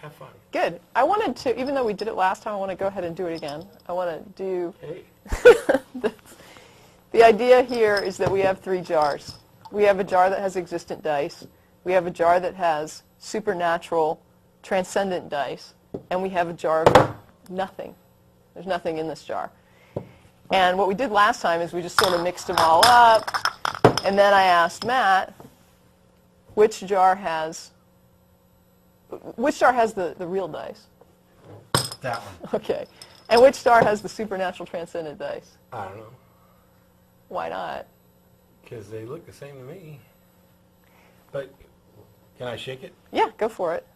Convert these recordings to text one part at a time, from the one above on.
Have fun. Good. I wanted to, even though we did it last time, I want to go ahead and do it again. I want to do... Hey. The idea here is that we have 3 jars. We have a jar that has existent dice. We have a jar that has supernatural, transcendent dice. And we have a jar of nothing. There's nothing in this jar. And what we did last time is we just sort of mixed them all up. And then I asked Matt, which jar has the real dice? That one. Okay. And which jar has the supernatural transcendent dice? I don't know. Why not? Because they look the same to me. But can I shake it? Yeah, go for it.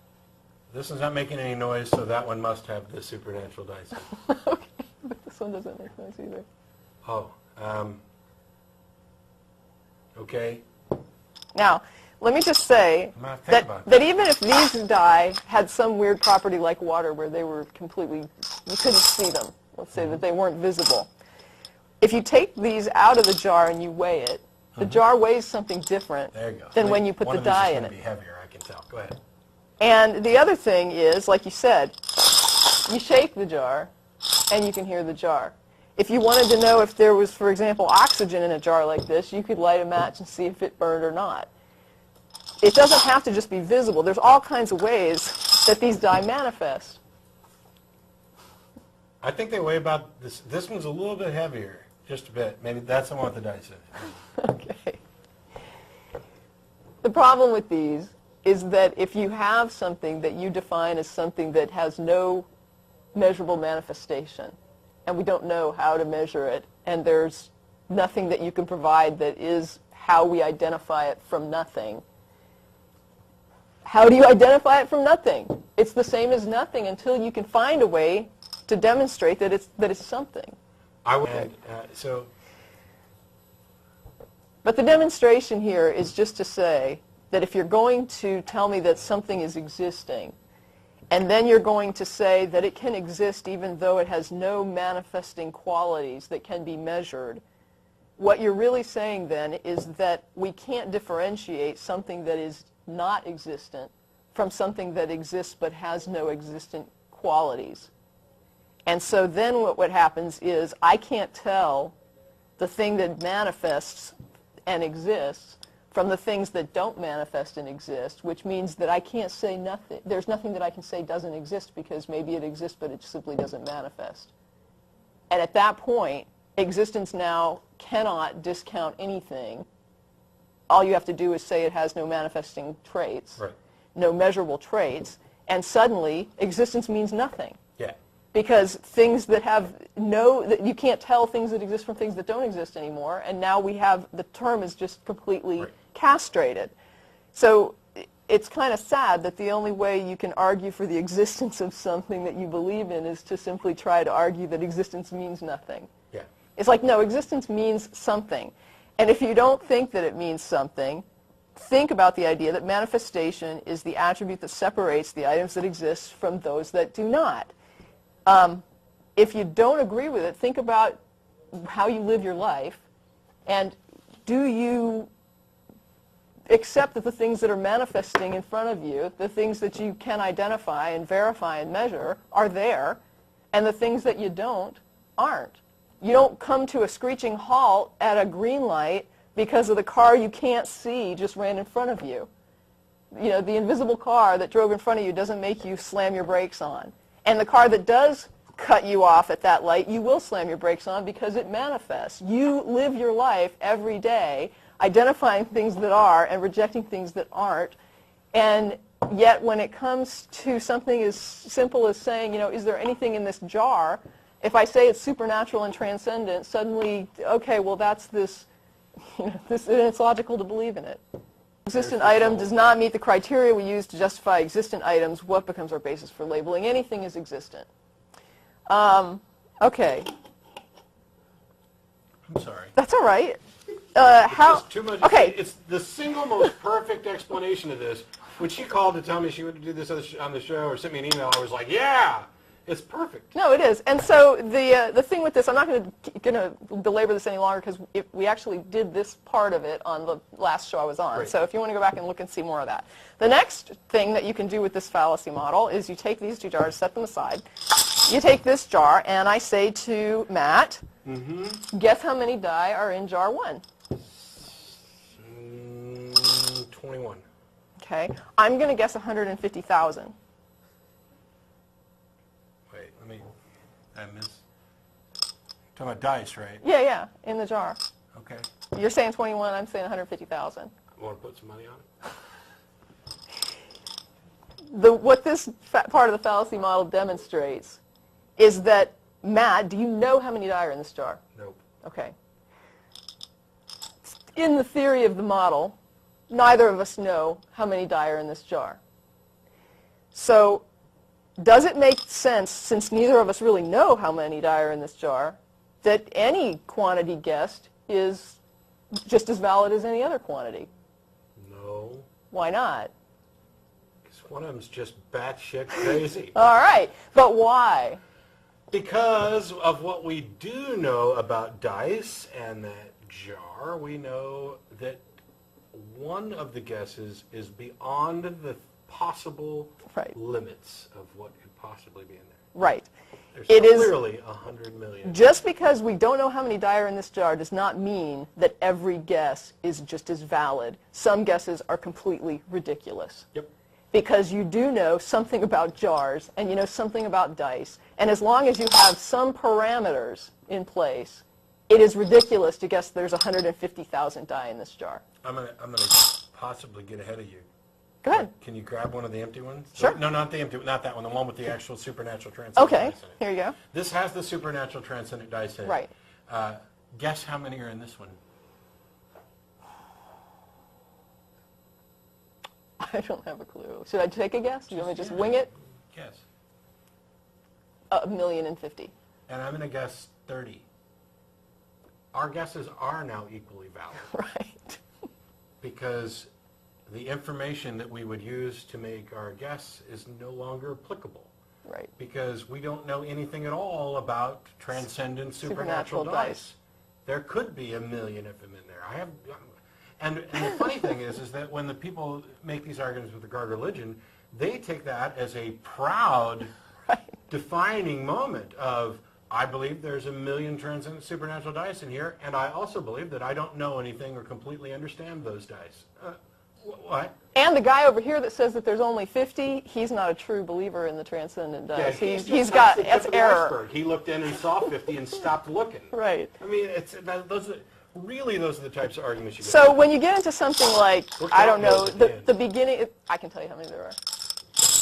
This one's not making any noise, so that one must have the supernatural dice. Okay, but this one doesn't make noise either. Oh, okay. Now, let me just say that even if these die had some weird property like water where they were completely, you couldn't see them, let's say that they weren't visible. If you take these out of the jar and you weigh it, the jar weighs something different than when you put the die in it. One of these is going to be heavier, I can tell. Go ahead. And the other thing is, like you said, you shake the jar and you can hear the jar. If you wanted to know if there was, for example, oxygen in a jar like this, you could light a match and see if it burned or not. It doesn't have to just be visible. There's all kinds of ways that these die manifest. I think they weigh about this. This one's a little bit heavier, just a bit. Maybe that's the one with the dice in it. Okay. The problem with these is that if you have something that you define as something that has no measurable manifestation, and we don't know how to measure it, and there's nothing that you can provide that is how we identify it from nothing, how do you identify it from nothing? It's the same as nothing until you can find a way to demonstrate that it's something. I would. So. But the demonstration here is just to say that if you're going to tell me that something is existing, and then you're going to say that it can exist even though it has no manifesting qualities that can be measured, what you're really saying then is that we can't differentiate something that is not existent from something that exists but has no existent qualities. And so then what happens is I can't tell the thing that manifests and exists from the things that don't manifest and exist, which means that I can't say nothing. There's nothing that I can say doesn't exist because maybe it exists but it simply doesn't manifest. And at that point, existence now cannot discount anything. All you have to do is say it has no manifesting traits, right, no measurable traits, and suddenly existence means nothing. Yeah. Because things that have you can't tell things that exist from things that don't exist anymore, and now we have, the term is just completely castrated. So it's kind of sad that the only way you can argue for the existence of something that you believe in is to simply try to argue that existence means nothing. Yeah. It's like, no, existence means something. And if you don't think that it means something, think about the idea that manifestation is the attribute that separates the items that exist from those that do not. If you don't agree with it, think about how you live your life, and do you accept that the things that are manifesting in front of you, the things that you can identify and verify and measure, are there, and the things that you don't aren't. You don't come to a screeching halt at a green light because of the car you can't see just ran in front of you. You know, the invisible car that drove in front of you doesn't make you slam your brakes on. And the car that does cut you off at that light, you will slam your brakes on because it manifests. You live your life every day identifying things that are and rejecting things that aren't. And yet when it comes to something as simple as saying, you know, is there anything in this jar? If I say it's supernatural and transcendent, suddenly, okay, well that's this, you know, it's logical to believe in it. Existent item does not meet the criteria we use to justify existent items. What becomes our basis for labeling anything as existent? Okay. I'm sorry. That's all right. How? Too much. Okay. It's the single most perfect explanation of this. When she called to tell me she wanted to do this on the show or sent me an email, I was like, yeah. It's perfect. No, it is. And so the thing with this, I'm not going to belabor this any longer because we actually did this part of it on the last show I was on. Great. So if you want to go back and look and see more of that. The next thing that you can do with this fallacy model is you take these two jars, set them aside. You take this jar, and I say to Matt, guess how many die are in jar 1? 21. Okay. I'm going to guess 150,000. Wait, I miss. Talking about dice, right? Yeah, in the jar. Okay. You're saying 21, I'm saying 150,000. Want to put some money on it? What this part of the fallacy model demonstrates is that, Matt, do you know how many die are in this jar? Nope. Okay. In the theory of the model, neither of us know how many die are in this jar. So does it make sense, since neither of us really know how many die are in this jar, that any quantity guessed is just as valid as any other quantity? No. Why not? Because one of them's just batshit crazy. All right, but why? Because of what we do know about dice and that jar, we know that one of the guesses is beyond the possible limits of what could possibly be in there. Right. There's It is clearly 100 million. just because we don't know how many die are in this jar does not mean that every guess is just as valid. Some guesses are completely ridiculous. Yep. Because you do know something about jars, and you know something about dice, and as long as you have some parameters in place, it is ridiculous to guess there's 150,000 die in this jar. I'm gonna possibly get ahead of you. Go ahead. Can you grab one of the empty ones? Sure. No, not the empty, not that one. The one with the actual supernatural transcendent Okay, dice in it. here you go. This has the supernatural transcendent dice in it. Right. Guess how many are in this one? I don't have a clue. Should I take a guess? Do you want me to just wing it? Guess. 1,050,000. And I'm gonna guess 30. Our guesses are now equally valid. Right. Because the information that we would use to make our guess is no longer applicable. Right. Because we don't know anything at all about transcendent Supernatural supernatural dice. dice. There could be 1 million of them in there. And the funny thing is that when the people make these arguments with regard to religion, they take that as a proud, defining moment of, I believe there's 1 million transcendent supernatural dice in here, and I also believe that I don't know anything or completely understand those dice. What? And the guy over here that says that there's only 50, he's not a true believer in the transcendent dice. Yeah, he's got, the tip that's of the error. iceberg. He looked in and saw 50 and stopped looking. Right. I mean, those are the types of arguments you get. So when you get into something like, We're I don't know, counting those at the beginning, I can tell you how many there are.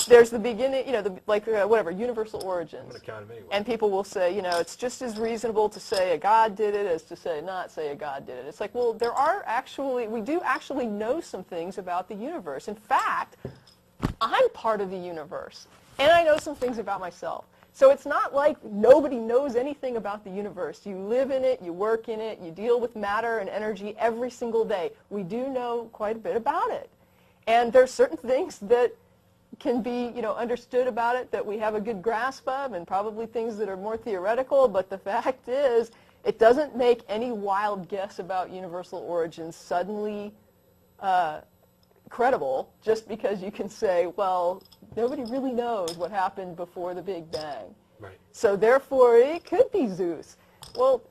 There's the beginning, whatever, universal origins. I'm going to count them anyway. And people will say, it's just as reasonable to say a God did it as to not say a God did it. It's like, well, we do actually know some things about the universe. In fact, I'm part of the universe, and I know some things about myself. So it's not like nobody knows anything about the universe. You live in it, you work in it, you deal with matter and energy every single day. We do know quite a bit about it. And there's certain things that can be, understood about it that we have a good grasp of, and probably things that are more theoretical, but the fact is, it doesn't make any wild guess about universal origins suddenly credible just because you can say, well, nobody really knows what happened before the Big Bang. Right. So therefore, it could be Zeus. Well,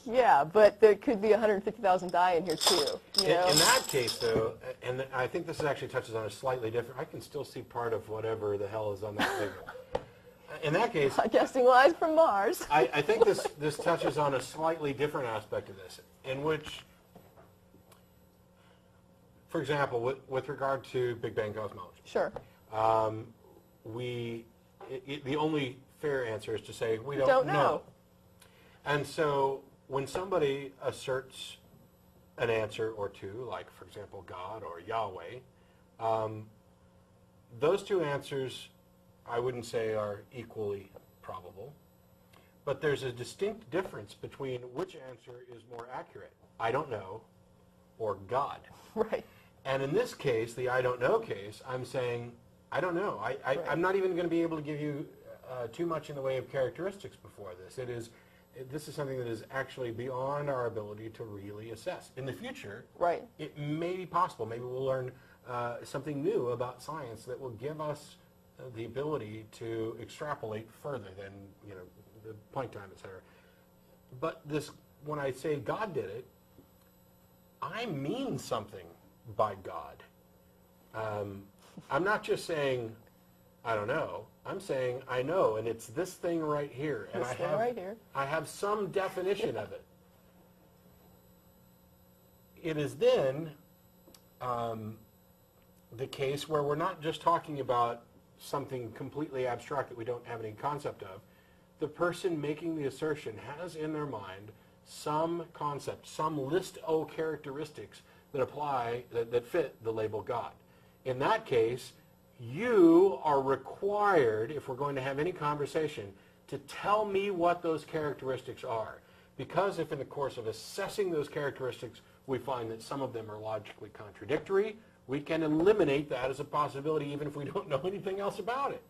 yeah, but there could be 150,000 die in here too. In that case, though, and I think this actually touches on a slightly different, I can still see part of whatever the hell is on that signal. In that case, Podcasting live from Mars. I think this touches on a slightly different aspect of this, in which, for example, with regard to Big Bang cosmology, Sure. the only fair answer is to say we Don't know. And so when somebody asserts an answer or two, like, for example, God or Yahweh, those two answers I wouldn't say are equally probable, but there's a distinct difference between which answer is more accurate, I don't know, or God. Right. And in this case, the I don't know case, I'm saying, I don't know. I'm not even going to be able to give you too much in the way of characteristics before this. This is something that is actually beyond our ability to really assess. In the future, Right. it may be possible. Maybe we'll learn something new about science that will give us the ability to extrapolate further than the point time, et cetera. But when I say God did it, I mean something by God. I'm not just saying I don't know. I'm saying I know, and it's this thing right here, and I have some definition of it. It is then the case where we're not just talking about something completely abstract that we don't have any concept of. The person making the assertion has in their mind some concept, some list of characteristics that apply, that fit the label God. In that case, you are required, if we're going to have any conversation, to tell me what those characteristics are. Because if in the course of assessing those characteristics we find that some of them are logically contradictory, we can eliminate that as a possibility even if we don't know anything else about it.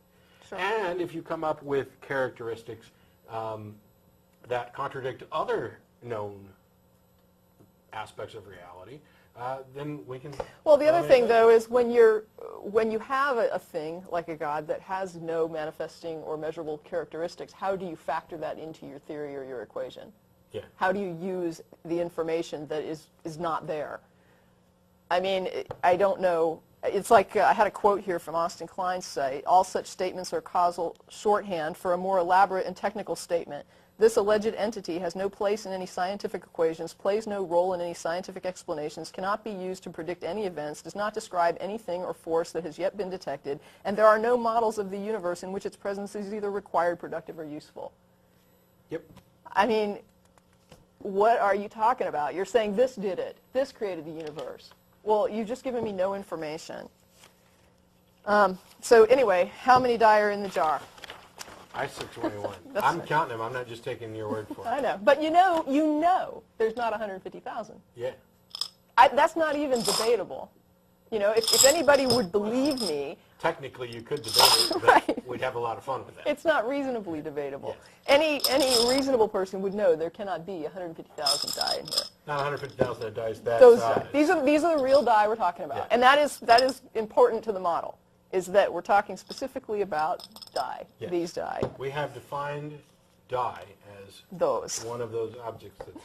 Sure. And if you come up with characteristics that contradict other known aspects of reality, then we can... Well, the other thing, though, is when you have a thing like a God that has no manifesting or measurable characteristics, how do you factor that into your theory or your equation? Yeah. How do you use the information that is not there? I mean, I don't know. It's like I had a quote here from Austin Klein's site. All such statements are causal shorthand for a more elaborate and technical statement. This alleged entity has no place in any scientific equations, plays no role in any scientific explanations, cannot be used to predict any events, does not describe anything or force that has yet been detected, and there are no models of the universe in which its presence is either required, productive, or useful. Yep. I mean, what are you talking about? You're saying this did it. This created the universe. Well, you've just given me no information. So anyway, how many die are in the jar? I said 21. I'm counting them. I'm not just taking your word for it. I know. But you know there's not 150,000. Yeah. That's not even debatable. You know, if anybody would believe me... Technically, you could debate it, but right. We'd have a lot of fun with that. It's not reasonably debatable. Yes. Any reasonable person would know there cannot be 150,000 die in here. Not 150,000 that dies that Those size. die. These are the real die we're talking about. Yeah. And that is important to the model, is that we're talking specifically about die, Yes. these die. We have defined die as Those. one of those objects that's in there.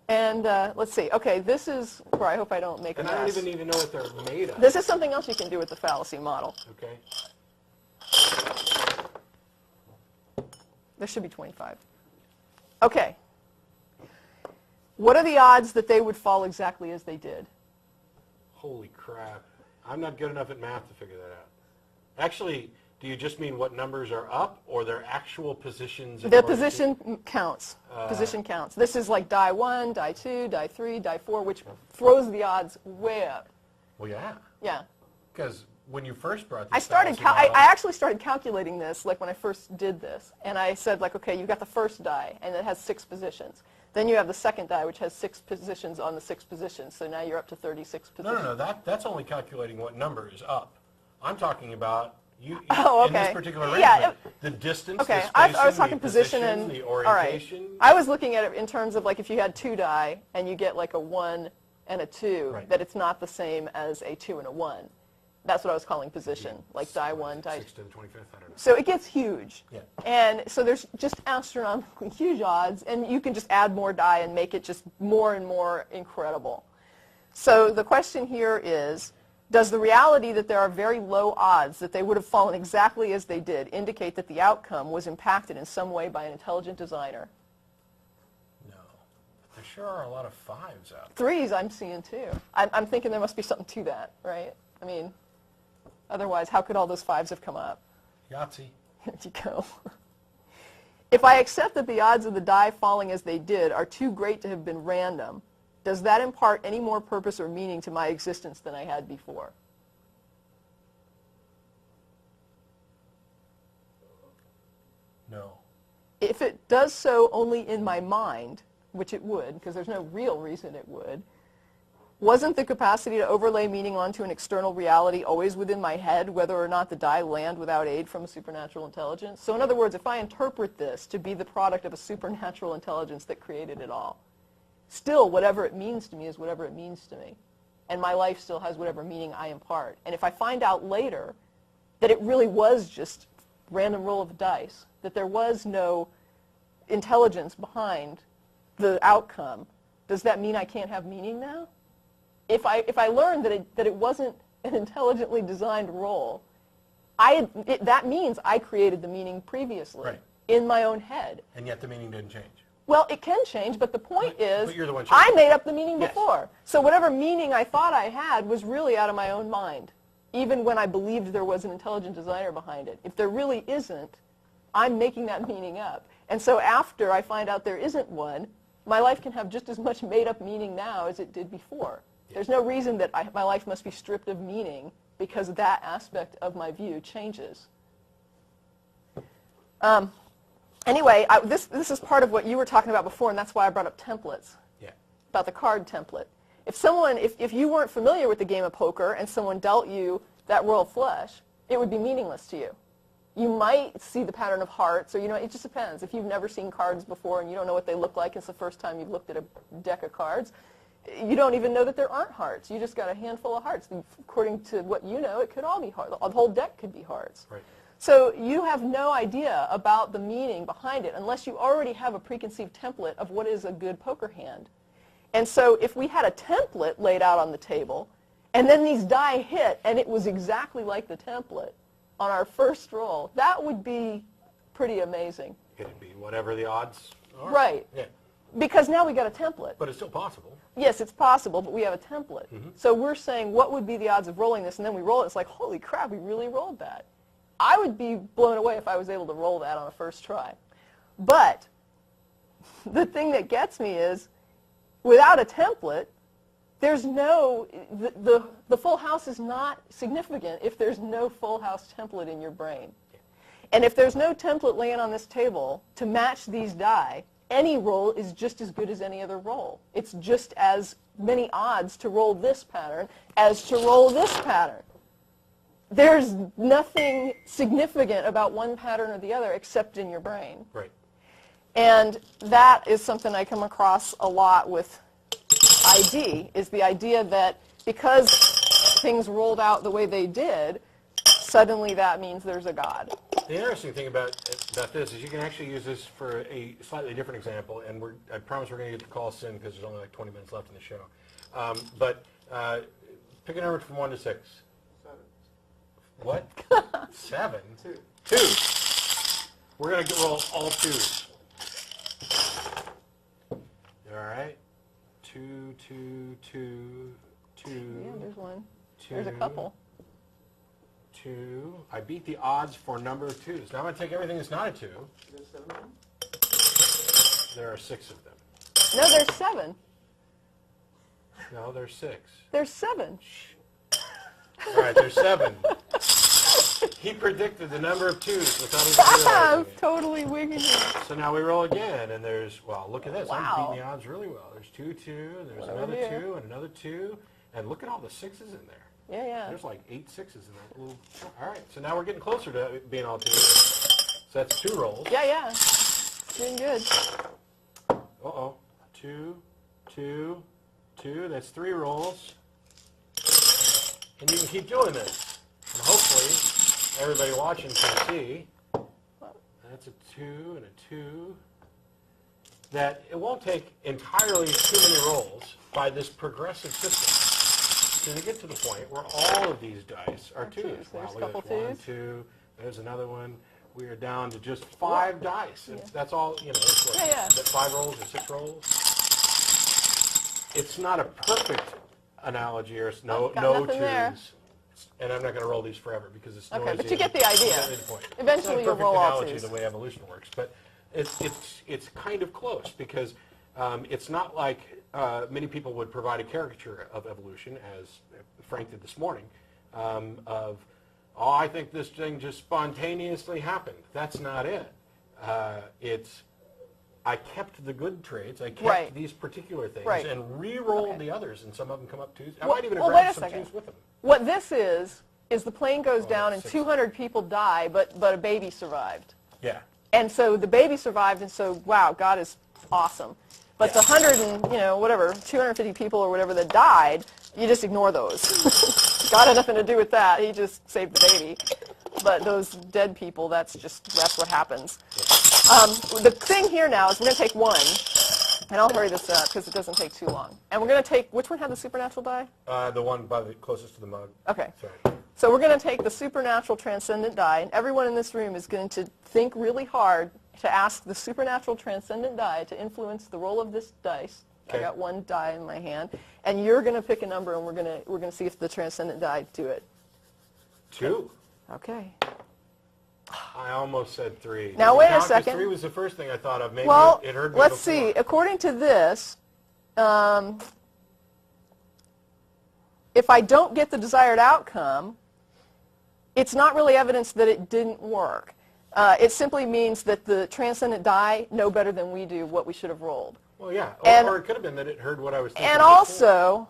And let's see. Okay, this is where I hope I don't make a And mess. I don't even need to know what they're made of. This is something else you can do with the fallacy model. Okay. There should be 25. Okay. What are the odds that they would fall exactly as they did? Holy crap. I'm not good enough at math to figure that out. Actually, do you just mean what numbers are up or their actual positions? Their position counts. Position counts. This is like die 1, die 2, die 3, die 4, which throws the odds way up. Well, yeah. Yeah. Because when you first brought this I actually started calculating this like when I first did this. And I said, like, okay, you've got the first die, and it has 6 positions. Then you have the second die, which has 6 positions on the 6 positions. So now you're up to 36 positions. No. That's only calculating what number is up. I'm talking about in this particular arrangement, yeah, the distance, okay, the spacing, I was talking the position and the orientation. All right. I was looking at it in terms of like if you had 2 die and you get like a 1 and a 2, right. that it's not the same as a 2 and a 1. That's what I was calling position, like die 1, die 2. 6 to the 25th, I don't know. So it gets huge. Yeah. And so there's just astronomically huge odds, and you can just add more die and make it just more and more incredible. So the question here is, does the reality that there are very low odds that they would have fallen exactly as they did indicate that the outcome was impacted in some way by an intelligent designer? No. But there sure are a lot of 5s out. 3s I'm seeing too. I'm thinking there must be something to that, right? I mean, otherwise, how could all those 5s have come up? Yahtzee. There you go. If I accept that the odds of the die falling as they did are too great to have been random, does that impart any more purpose or meaning to my existence than I had before? No. If it does so only in my mind, which it would, because there's no real reason it would, Wasn't the capacity to overlay meaning onto an external reality always within my head, whether or not the die land without aid from a supernatural intelligence? So in other words, if I interpret this to be the product of a supernatural intelligence that created it all, still whatever it means to me is whatever it means to me. And my life still has whatever meaning I impart. And if I find out later that it really was just random roll of dice, that there was no intelligence behind the outcome, does that mean I can't have meaning now? If I learned that it wasn't an intelligently designed roll, that means I created the meaning previously in my own head. And yet the meaning didn't change. Well, it can change, but the point is but you're the one I made up the meaning before. So whatever meaning I thought I had was really out of my own mind, even when I believed there was an intelligent designer behind it. If there really isn't, I'm making that meaning up. And so after I find out there isn't one, my life can have just as much made-up meaning now as it did before. There's no reason that my life must be stripped of meaning because that aspect of my view changes. Anyway, this is part of what you were talking about before, and that's why I brought up templates, about the card template. If you weren't familiar with the game of poker and someone dealt you that royal flush, it would be meaningless to you. You might see the pattern of hearts, or it just depends. If you've never seen cards before and you don't know what they look like, it's the first time you've looked at a deck of cards, you don't even know that there aren't hearts. You just got a handful of hearts. According to what you know, it could all be hearts. The whole deck could be hearts. Right. So you have no idea about the meaning behind it unless you already have a preconceived template of what is a good poker hand. And so if we had a template laid out on the table, and then these die hit, and it was exactly like the template on our first roll, that would be pretty amazing. It'd be whatever the odds are. Right. Yeah. Because now we got a template. But it's still possible. Yes, it's possible, but we have a template. So we're saying, what would be the odds of rolling this? And then we roll it. It's like, holy crap, we really rolled that. I would be blown away if I was able to roll that on a first try. But the thing that gets me is, without a template, there's no, the full house is not significant if there's no full house template in your brain. And if there's no template laying on this table to match these die, any roll is just as good as any other roll. It's just as many odds to roll this pattern as to roll this pattern. There's nothing significant about one pattern or the other except in your brain. Right. And that is something I come across a lot with ID, is the idea that because things rolled out the way they did, suddenly that means there's a God. The interesting thing about this is you can actually use this for a slightly different example, and I promise we're going to get the call soon because there's only like 20 minutes left in the show. But pick a number from 1 to 6. 7. What? 7? 2. We're going to roll all 2s. All right. 2, 2, 2, 2. Yeah, there's one. 2. There's a couple. 2. I beat the odds for a number of 2s. Now I'm going to take everything that's not a 2. There's 7 of them? There are 6 of them. No, there's 7. No, there's 6. There's 7. All right, there's 7. He predicted the number of 2s without even I'm realizing it. totally winging it. So now we roll again, and there's, well, look at this. Wow. I'm beating the odds really well. There's 2, 2, and there's another here. 2, and another 2. And look at all the 6s in there. Yeah, yeah. There's like 8 6s in that little. All right, so now we're getting closer to being all 2. So that's 2 rolls. Yeah, yeah. Doing good. Uh-oh. 2, 2, 2. That's 3 rolls. And you can keep doing this. And hopefully, everybody watching can see. That's a 2 and a 2. That it won't take entirely too many rolls by this progressive system to get to the point where all of these dice are 2s. There's a Wow, couple look at this. 1, 2s. 2. There's another one. We are down to just 5 dice. And that's all, that's what, Yeah, yeah. that's 5 rolls or 6 rolls. It's not a perfect analogy or no got 2s. nothing there. And I'm not going to roll these forever because it's noisy. Okay, but you get the idea. That's the point. Eventually you'll roll all It's not a perfect analogy 2s. the way evolution works, but it's kind of close because it's not like many people would provide a caricature of evolution, as Frank did this morning, of, oh, I think this thing just spontaneously happened. That's not it. It's I kept the good traits, I kept Right. these particular things, Right. and re-rolled Okay. the others, and some of them come up twos. I Well- might even have well, wait a grabbed some second. twos with them. What this is the plane goes Oh, down and 200 people die, but a baby survived. Yeah. And so the baby survived, and so, wow, God is awesome. But the 100 and, whatever, 250 people or whatever that died, you just ignore those. God had nothing to do with that. He just saved the baby. But those dead people, that's what happens. The thing here now is we're going to take one, and I'll hurry this up because it doesn't take too long. And we're going to take, which one had the supernatural die? The one by the closest to the mug. Okay. Sorry. So we're going to take the supernatural transcendent die, and everyone in this room is going to think really hard to ask the supernatural transcendent die to influence the roll of this dice. Okay. I got one die in my hand, and you're going to pick a number, and we're going to see if the transcendent die do it. 2. Okay. I almost said 3. Now, Does it wait a count? 'Cause second. 3 was the first thing I thought of. Maybe Well, it heard me let's before. see. According to this, if I don't get the desired outcome, it's not really evidence that it didn't work. It simply means that the transcendent die know better than we do what we should have rolled. Well, yeah. And- Or it could have been that it heard what I was thinking. And before. also,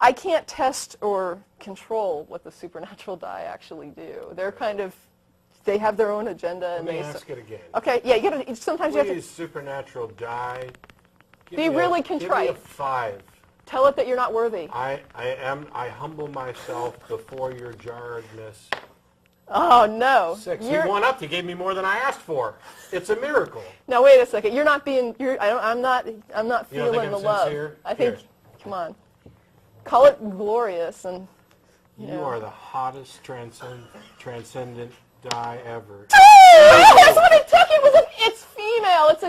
I can't test or control what the supernatural die actually do. They're kind of, they have their own agenda. Let And me they ask it again. Okay, yeah, you gotta, sometimes you have to Please, supernatural die. Give Be me really Give me contrite. a 5. tell it that you're not worthy. I humble myself before your jarredness. Oh, no. 6. You're, You won up. You gave me more than I asked for. It's a miracle. now, wait a second. You're not being, I'm not You don't feeling think I'm the love. sincere? I think, Here. come on. Call it glorious and, You are the hottest transcendent die ever. that's what it took. It's female. It's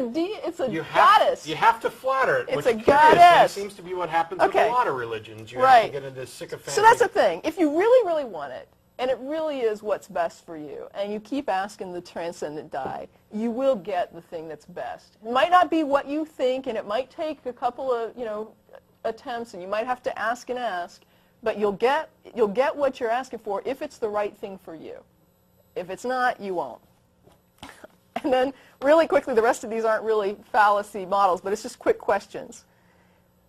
a goddess. You have to flatter it. It's which a curiously goddess. seems to be what happens with Okay. a lot of religions. You have Right. to get into sycophantic. So that's the thing. If you really, really want it, and it really is what's best for you, and you keep asking the transcendent die, you will get the thing that's best. It might not be what you think, and it might take a couple of, attempts, and you might have to ask and ask, but you'll get what you're asking for if it's the right thing for you. If it's not, you won't. And then, really quickly, the rest of these aren't really fallacy models, but it's just quick questions.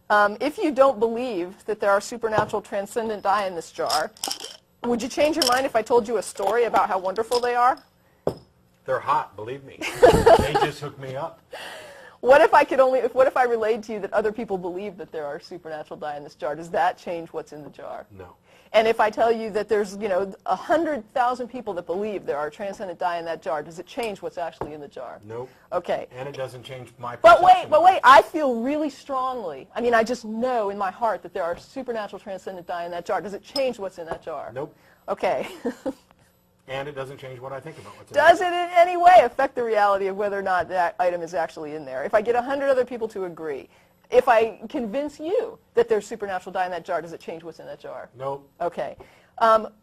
If you don't believe that there are supernatural transcendent die in this jar, would you change your mind if I told you a story about how wonderful they are? They're hot, believe me. They just hooked me up. What if I relayed to you that other people believe that there are supernatural die in this jar? Does that change what's in the jar? No. And if I tell you that there's, 100,000 people that believe there are transcendent die in that jar, does it change what's actually in the jar? Nope. Okay. And it doesn't change my But perception. wait, I feel really strongly, I just know in my heart that there are supernatural transcendent die in that jar. Does it change what's in that jar? Nope. Okay. And it doesn't change what I think about what's in Does it. it in any way affect the reality of whether or not that item is actually in there? If I get 100 other people to agree, if I convince you that there's supernatural die in that jar, does it change what's in that jar? Nope. Okay.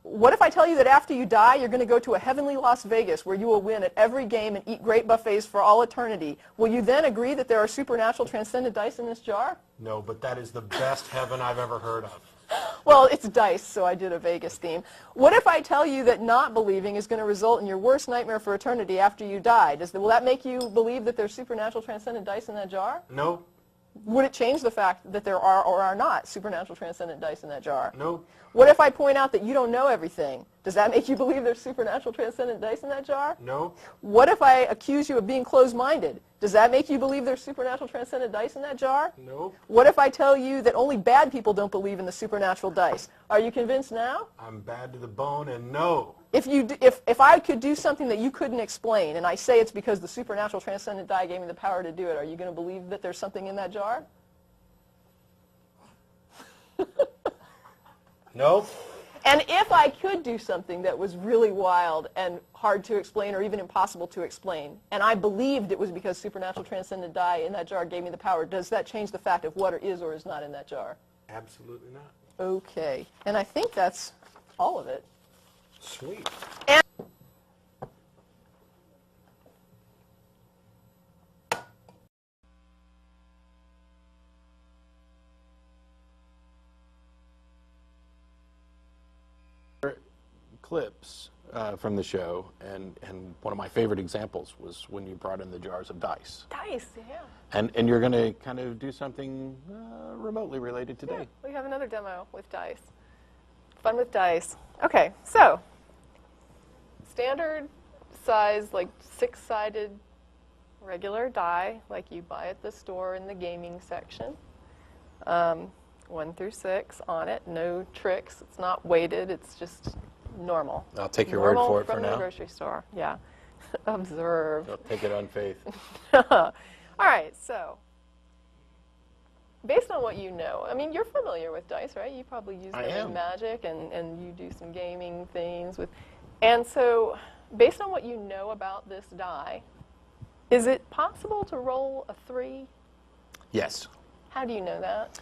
What if I tell you that after you die, you're going to go to a heavenly Las Vegas where you will win at every game and eat great buffets for all eternity? Will you then agree that there are supernatural transcendent dice in this jar? No, but that is the best heaven I've ever heard of. Well, it's dice, so I did a Vegas theme. What if I tell you that not believing is going to result in your worst nightmare for eternity after you die? Will that make you believe that there's supernatural transcendent dice in that jar? No. Would it change the fact that there are or are not supernatural transcendent dice in that jar? No. What if I point out that you don't know everything? Does that make you believe there's supernatural transcendent dice in that jar? No. What if I accuse you of being closed-minded? Does that make you believe there's supernatural transcendent dice in that jar? No. What if I tell you that only bad people don't believe in the supernatural dice? Are you convinced now? I'm bad to the bone, and no. If I could do something that you couldn't explain, and I say it's because the supernatural transcendent die gave me the power to do it, are you going to believe that there's something in that jar? Nope. And if I could do something that was really wild and hard to explain or even impossible to explain, and I believed it was because supernatural transcendent die in that jar gave me the power, does that change the fact of what is or is not in that jar? Absolutely not. Okay. And I think that's all of it. Sweet. And clips from the show, and one of my favorite examples was when you brought in the jars of dice. Dice, yeah. And you're going to kind of do something remotely related today. Yeah, we have another demo with dice. Fun with dice. Okay, so standard size, like 6-sided regular die, like you buy at the store in the gaming section. 1 through 6 on it, no tricks. It's not weighted. It's just normal. I'll take your word for it for from now. the grocery store. Yeah. Observe. I'll take it on faith. All right, so based on what you know, I mean, you're familiar with dice, right? You probably use them in Magic, and you do some gaming things with. And so, based on what you know about this die, is it possible to roll a 3? Yes. How do you know that?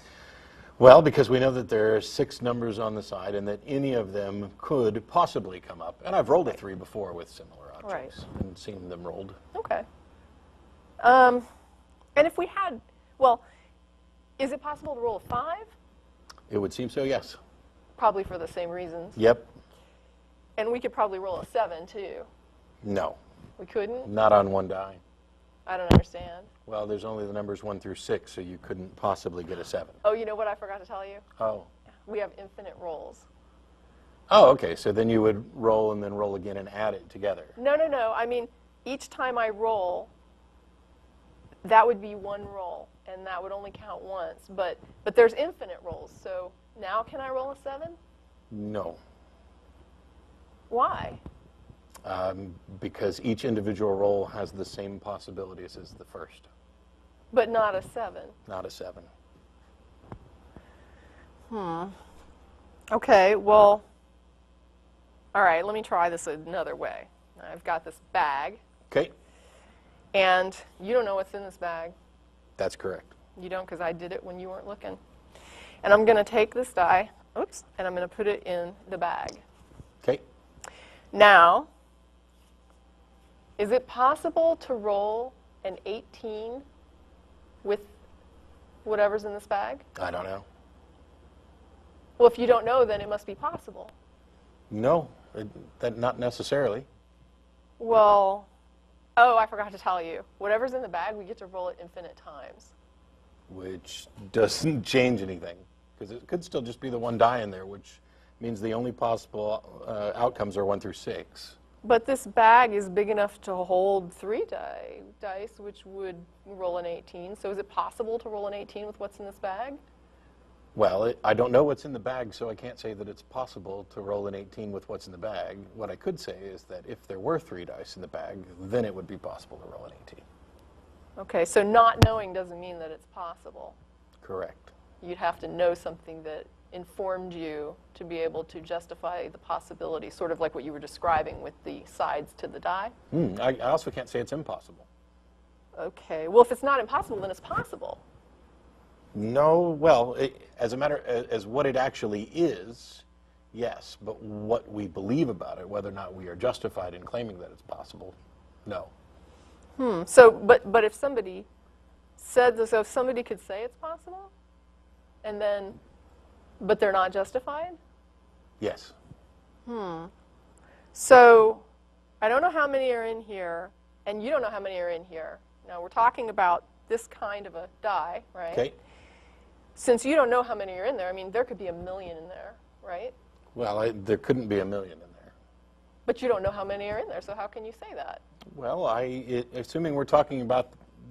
Well, because we know that there are 6 numbers on the side and that any of them could possibly come up. And I've rolled a 3 before with similar objects and seen them rolled. Okay. And if we had, well, is it possible to roll a 5? It would seem so, yes. Probably for the same reasons. Yep. And we could probably roll a 7, too. No. We couldn't? Not on one die. I don't understand. Well, there's only the numbers 1 through 6, so you couldn't possibly get a 7. Oh, you know what I forgot to tell you? Oh. We have infinite rolls. Oh, okay. So then you would roll and then roll again and add it together. No, no, no. I mean, each time I roll, that would be 1 roll, and that would only count once. But there's infinite rolls, so now can I roll a 7? No. Why? Because each individual roll has the same possibilities as the first. But not a 7. Not a 7. Okay, well, all right, let me try this another way. I've got this bag, Okay. and you don't know what's in this bag. That's correct. You don't, because I did it when you weren't looking. And I'm going to take this die, oops, and I'm going to put it in the bag. Okay. Now, is it possible to roll an 18 with whatever's in this bag? I don't know. Well, if you don't know, then it must be possible. No, that not necessarily. Well, oh, I forgot to tell you. Whatever's in the bag, we get to roll it infinite times. Which doesn't change anything, because it could still just be the 1 die in there, which means the only possible outcomes are 1 through 6. But this bag is big enough to hold 3 dice, which would roll an 18. So is it possible to roll an 18 with what's in this bag? Well, I don't know what's in the bag, so I can't say that it's possible to roll an 18 with what's in the bag. What I could say is that if there were 3 dice in the bag, then it would be possible to roll an 18. Okay, so not knowing doesn't mean that it's possible. Correct. You'd have to know something that informed you to be able to justify the possibility, sort of like what you were describing with the sides to the die. I also can't say it's impossible. Okay, well, if it's not impossible, then it's possible. No, well, as a matter as what it actually is, yes, but what we believe about it, whether or not we are justified in claiming that it's possible, no. So, but if somebody said this, so if somebody could say it's possible, and then, but they're not justified? Yes. So, I don't know how many are in here, and you don't know how many are in here. Now, we're talking about this kind of a die, right? Okay. Since you don't know how many are in there, I mean, there could be 1 million in there, right? Well, there couldn't be 1 million in there. But you don't know how many are in there, so how can you say that? Well, assuming we're talking about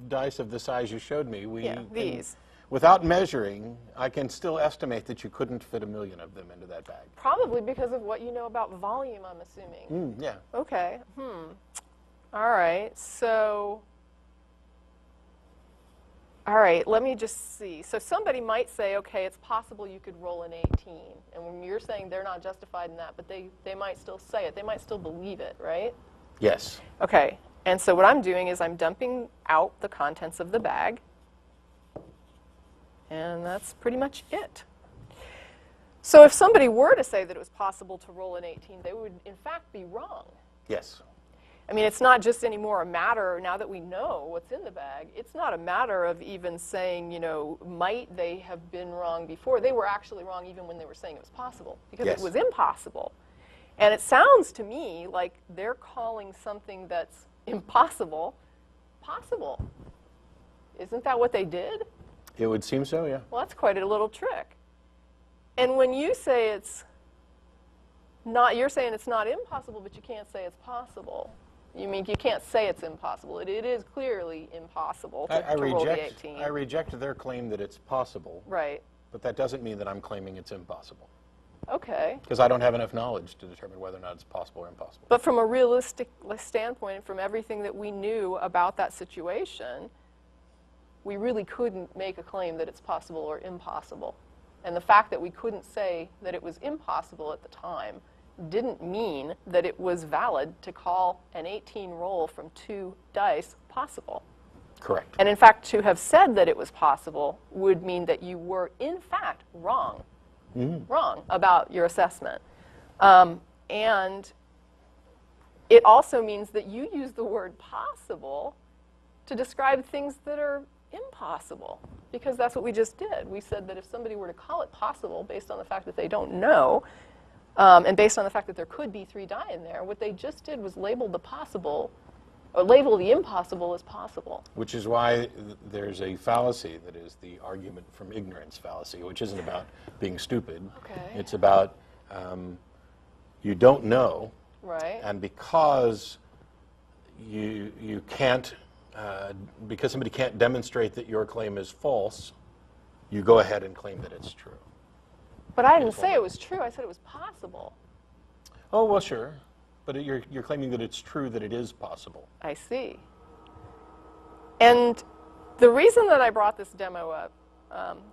dice of the size you showed me, These. Without measuring, I can still estimate that you couldn't fit 1 million of them into that bag. Probably because of what you know about volume, I'm assuming. Yeah. Okay. All right. So, all right, let me just see. So somebody might say, okay, it's possible you could roll an 18. And when you're saying they're not justified in that, but they might still say it. They might still believe it, right? Yes. Okay. And so what I'm doing is I'm dumping out the contents of the bag. And that's pretty much it. So if somebody were to say that it was possible to roll an 18, they would, in fact, be wrong. Yes. I mean, it's not just anymore a matter, now that we know what's in the bag, it's not a matter of even saying, you know, might they have been wrong before. They were actually wrong even when they were saying it was possible, because Yes. it was impossible. And it sounds to me like they're calling something that's impossible possible. Isn't that what they did? It would seem so, yeah. Well, that's quite a little trick. And when you say it's not, you're saying it's not impossible, but you can't say it's possible. You mean you can't say it's impossible. It is clearly impossible to roll the 18. I reject their claim that it's possible. Right. But that doesn't mean that I'm claiming it's impossible. Okay. Because I don't have enough knowledge to determine whether or not it's possible or impossible. But from a realistic standpoint, from everything that we knew about that situation, we really couldn't make a claim that it's possible or impossible. And the fact that we couldn't say that it was impossible at the time didn't mean that it was valid to call an 18 roll from 2 dice possible. Correct. And in fact, to have said that it was possible would mean that you were, in fact, wrong. Wrong about your assessment. And it also means that you use the word possible to describe things that are impossible, because that's what we just did. We said that if somebody were to call it possible based on the fact that they don't know, and based on the fact that there could be 3 die in there, what they just did was label the possible, or label the impossible as possible. Which is why there's a fallacy that is the argument from ignorance fallacy, which isn't about being stupid. Okay. It's about you don't know, Right. and because you can't, because somebody can't demonstrate that your claim is false, you go ahead and claim that it's true. But I didn't say it was true. I said it was possible. Oh, well, sure. But you're claiming that it's true that it is possible. I see. And the reason that I brought this demo up,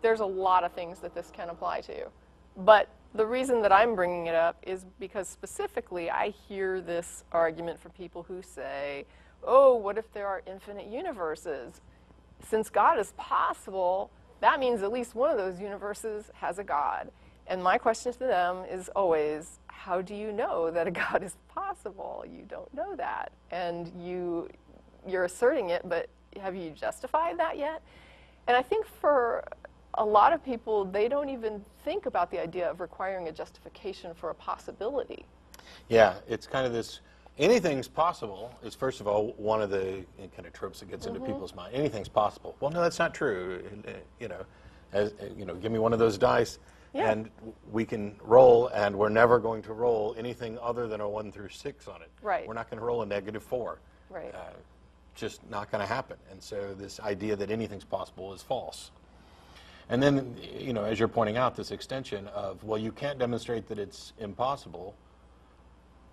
there's a lot of things that this can apply to. But the reason that I'm bringing it up is because specifically I hear this argument from people who say, oh, what if there are infinite universes? Since God is possible, that means at least one of those universes has a God. And my question to them is always, how do you know that a God is possible? You don't know that. And you're asserting it, but have you justified that yet? And I think for a lot of people, they don't even think about the idea of requiring a justification for a possibility. Yeah, it's kind of this, anything's possible is, first of all, one of the kind of tropes that gets into people's mind. Anything's possible. Well, no, that's not true. Give me one of those dice. Yeah. And we can roll, and we're never going to roll anything other than a 1 through 6 on it. Right. We're not going to roll a -4. Right. Just not going to happen. And so this idea that anything's possible is false. And then, as you're pointing out, this extension of, well, you can't demonstrate that it's impossible,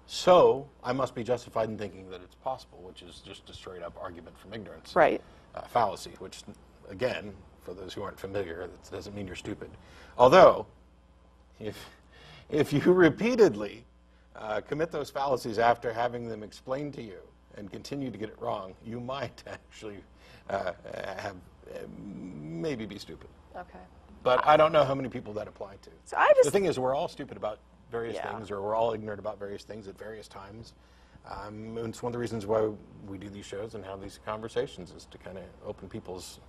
so I must be justified in thinking that it's possible, which is just a straight-up argument from ignorance. Right. Fallacy, which, again, for those who aren't familiar, that doesn't mean you're stupid. Although, if you repeatedly commit those fallacies after having them explained to you and continue to get it wrong, you might actually maybe be stupid. Okay. But I don't know how many people that apply to. So I just, the thing is, we're all stupid about various Yeah. things, or we're all ignorant about various things at various times. And it's one of the reasons why we do these shows and have these conversations, is to kind of open people's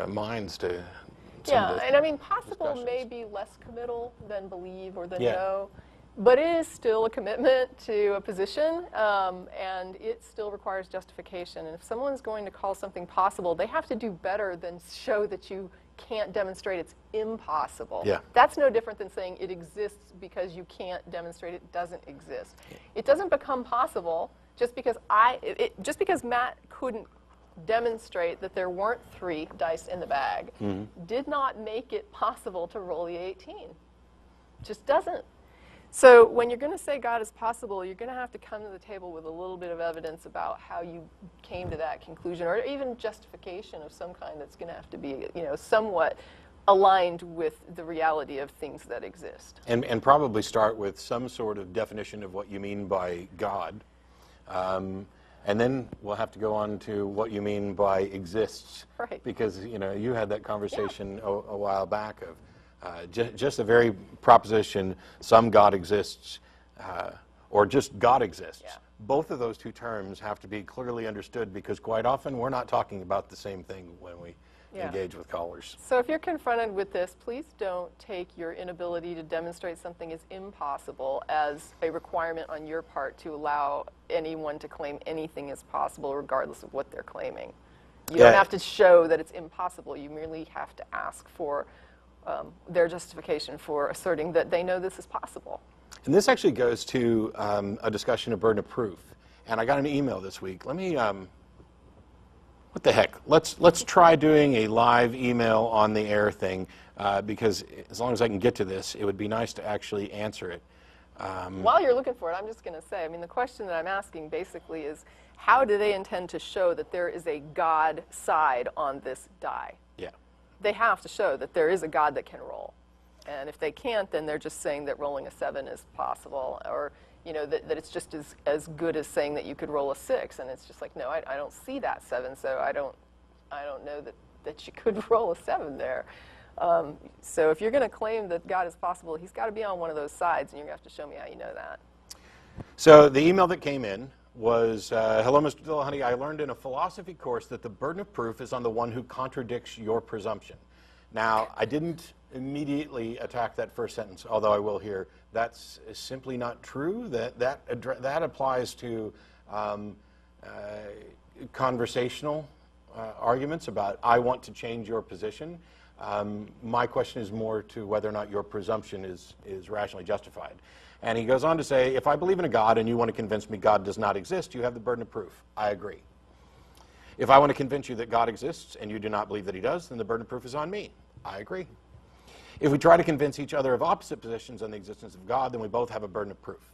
minds to some of yeah, those and I mean, possible discussions. may be less committal than believe or than Yeah. know, but it is still a commitment to a position, and it still requires justification. And if someone's going to call something possible, they have to do better than show that you can't demonstrate it's impossible. Yeah. That's no different than saying it exists because you can't demonstrate it doesn't exist. It doesn't become possible just because just because Matt couldn't demonstrate that there weren't 3 dice in the bag did not make it possible to roll the 18. Just doesn't. So when you're going to say God is possible, you're going to have to come to the table with a little bit of evidence about how you came to that conclusion, or even justification of some kind that's going to have to be, somewhat aligned with the reality of things that exist. And probably start with some sort of definition of what you mean by God. And then we'll have to go on to what you mean by exists. Right. Because, you had that conversation a while back of just the very proposition, some God exists, or just God exists. Yeah. Both of those two terms have to be clearly understood, because quite often we're not talking about the same thing when we engage with callers. So if you're confronted with this, please don't take your inability to demonstrate something as impossible as a requirement on your part to allow anyone to claim anything as possible regardless of what they're claiming. You don't have to show that it's impossible. You merely have to ask for their justification for asserting that they know this is possible. And this actually goes to a discussion of burden of proof. And I got an email this week. Let me, what the heck? Let's try doing a live email on the air thing, because as long as I can get to this, it would be nice to actually answer it. While you're looking for it, I'm just going to say, I mean, the question that I'm asking basically is, how do they intend to show that there is a God side on this die? Yeah. They have to show that there is a God that can roll. And if they can't, then they're just saying that rolling a 7 is possible, or that it's just as good as saying that you could roll a 6. And it's just like, no, I don't see that 7, so I don't know that you could roll a 7 there. So if you're going to claim that God is possible, he's got to be on one of those sides, and you're going to have to show me how you know that. So the email that came in was, hello, Mr. Dillahunty. I learned in a philosophy course that the burden of proof is on the one who contradicts your presumption. Now, I didn't immediately attack that first sentence, although I will here. That's simply not true. That applies to conversational arguments about, I want to change your position. My question is more to whether or not your presumption is rationally justified. And he goes on to say, if I believe in a God and you want to convince me God does not exist, you have the burden of proof. I agree. If I want to convince you that God exists and you do not believe that he does, then the burden of proof is on me. I agree. If we try to convince each other of opposite positions on the existence of God, then we both have a burden of proof.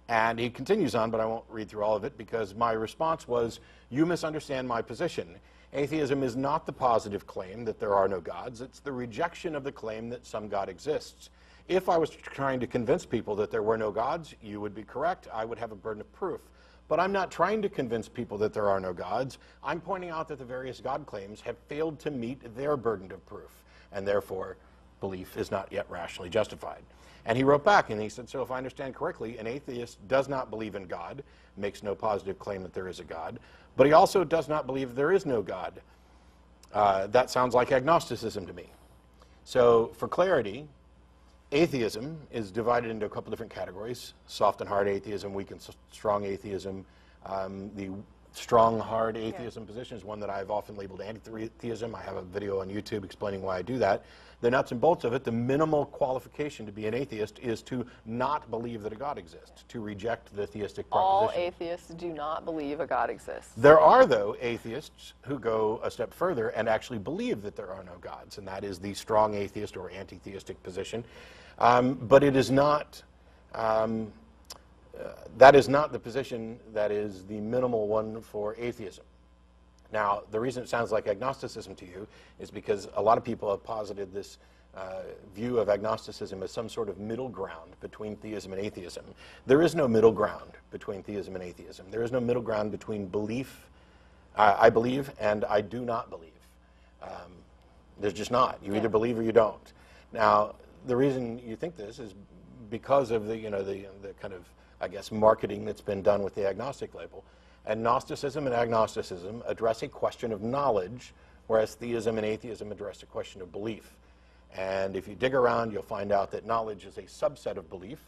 And he continues on, but I won't read through all of it because my response was, you misunderstand my position. Atheism is not the positive claim that there are no gods. It's the rejection of the claim that some God exists. If I was trying to convince people that there were no gods, you would be correct. I would have a burden of proof. But I'm not trying to convince people that there are no gods. I'm pointing out that the various God claims have failed to meet their burden of proof, and therefore belief is not yet rationally justified. And he wrote back and he said, so if I understand correctly, an atheist does not believe in God, makes no positive claim that there is a God, but he also does not believe there is no God. That sounds like agnosticism to me. So for clarity, atheism is divided into a couple different categories: soft and hard atheism, weak and strong atheism. The strong, hard atheism position is one that I've often labeled anti-theism. I have a video on YouTube explaining why I do that. The nuts and bolts of it, the minimal qualification to be an atheist is to not believe that a God exists, to reject the theistic proposition. All atheists do not believe a God exists. There are, though, atheists who go a step further and actually believe that there are no gods, and that is the strong atheist or anti-theistic position. But it is not, that is not the position that is the minimal one for atheism. Now, the reason it sounds like agnosticism to you is because a lot of people have posited this view of agnosticism as some sort of middle ground between theism and atheism. There is no middle ground between theism and atheism. There is no middle ground between belief, I believe, and I do not believe. There's just not. You either believe or you don't. Now, the reason you think this is because of the kind of, I guess, marketing that's been done with the agnostic label. And Gnosticism and agnosticism address a question of knowledge, whereas theism and atheism address a question of belief. And if you dig around, you'll find out that knowledge is a subset of belief.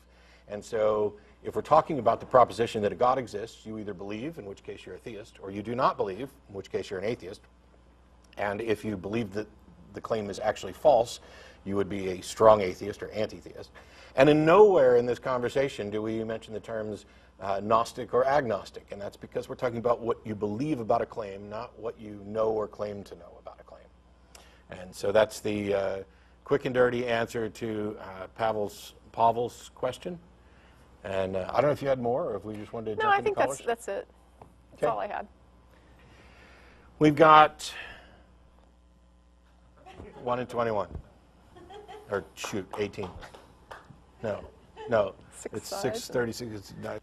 And so if we're talking about the proposition that a God exists, you either believe, in which case you're a theist, or you do not believe, in which case you're an atheist. And if you believe that the claim is actually false, you would be a strong atheist or anti-theist. And in nowhere in this conversation do we mention the terms Gnostic or agnostic, and that's because we're talking about what you believe about a claim, not what you know or claim to know about a claim. And so that's the quick and dirty answer to Pavel's question. And I don't know if you had more, or if we just wanted to jump into callers. No, I think that's it. That's all I had. We've got 1 in 21. Or shoot, 18. No. It's 6:36. It's not.